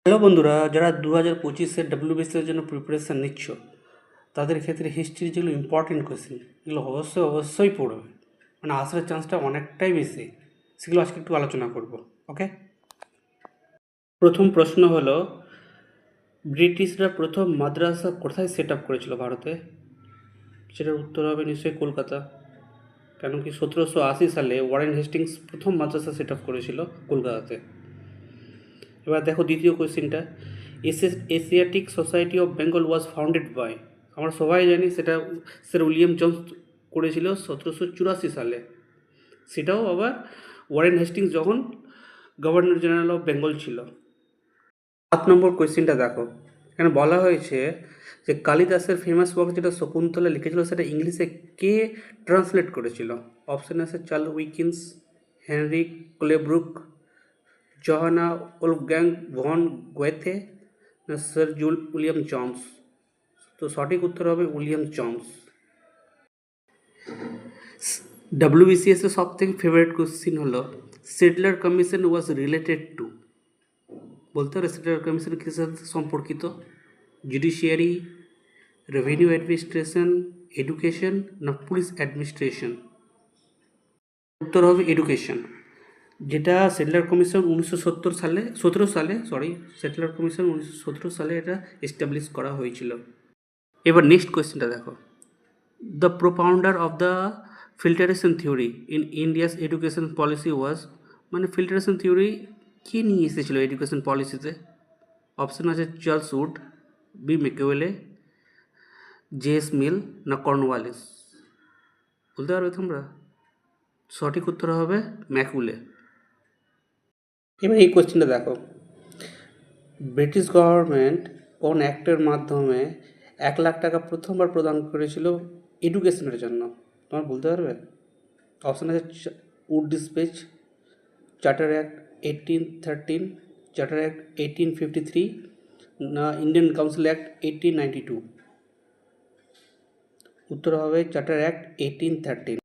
Hello বন্ধুরা, যারা 2025-এর ডব্লিউবিসিএর জন্য প্রিপারেশান নিচ্ছ তাদের ক্ষেত্রে হিস্ট্রি যেগুলো ইম্পর্টেন্ট কোয়েশ্চেন এগুলো অবশ্যই পড়বে, মানে আসার চান্সটা অনেকটাই বেশি। সেগুলো আজকে একটু আলোচনা করব। ওকে, প্রথম প্রশ্ন হলো, ব্রিটিশরা প্রথম মাদ্রাসা কোথায় সেট আপ করেছিল ভারতে? সেটার উত্তর হবে নিশ্চয়ই কলকাতা। কেন কি 1780 সালে ওয়ারেন হেস্টিংস প্রথম মাদ্রাসা সেট আপ করেছিল কলকাতাতে। এবার দেখো দ্বিতীয় কোয়েশ্চেনটা, Asiatic society of Bengal was founded by. আমরা সবাই জানি সেটা স্যার উইলিয়াম জোন্স করেছিল 1784 সালে। সেটাও আবার ওয়ারেন হেস্টিংস যখন গভর্নর জেনারেল অফ বেঙ্গল ছিল। 7 নম্বর কোয়েশ্চেনটা দেখো, এখানে বলা হয়েছে যে কালিদাসের ফেমাস ওয়ার্ক যেটা শকুন্তলা লিখেছিল সেটা ইংলিশে কে ট্রান্সলেট করেছিল? অপশান আছে Charles Wilkins, Henry Colebrooke, Johann Wolfgang von Goethe, না স্যার উইলিয়াম জন্স? তো সঠিক উত্তর হবে উইলিয়াম জন্স। ডব্লিউবিসিএস এর সব থেকে ফেভারিট কোশ্চিন হলো, settler commission was related to. বলতে পারে সেটলার কমিশন কিসের সাথে সম্পর্কিত? জুডিশিয়ারি, রেভিনিউ অ্যাডমিনিস্ট্রেশন, এডুকেশন, না পুলিশ অ্যাডমিনিস্ট্রেশন? উত্তর হবে এডুকেশন। যেটা সেটলার কমিশন 17 সালে সেটলার কমিশন 1917 সালে এটা এস্টাবলিশ করা হয়েছিল। এবার নেক্সট কোয়েশ্চেনটা দেখো, the propounder of the filtration theory in India's education policy was, মানে ফিল্টারেশন থিওরি কে নিয়ে এসেছিল এডুকেশন পলিসিতে? অপশান আছে চার্লস উড, বি ম্যাকওয়েলে, জে.এস. মিল, না কর্নওয়ালিস? বলতে পারবে তোমরা? সঠিক উত্তর হবে ম্যাকওয়েলে। এবার এই কোয়েশ্চেনটা দেখো, ব্রিটিশ গভর্নমেন্ট কোন অ্যাক্টের মাধ্যমে 1,00,000 টাকা প্রথমবার প্রদান করেছিল এডুকেশনের জন্য? তোমার বলতে পারবে? অপশান আছে Wood dispatch, charter act 1813, charter act 1853, না ইন্ডিয়ান কাউন্সিল অ্যাক্ট 1892? উত্তর হবে চার্টার অ্যাক্ট 1813।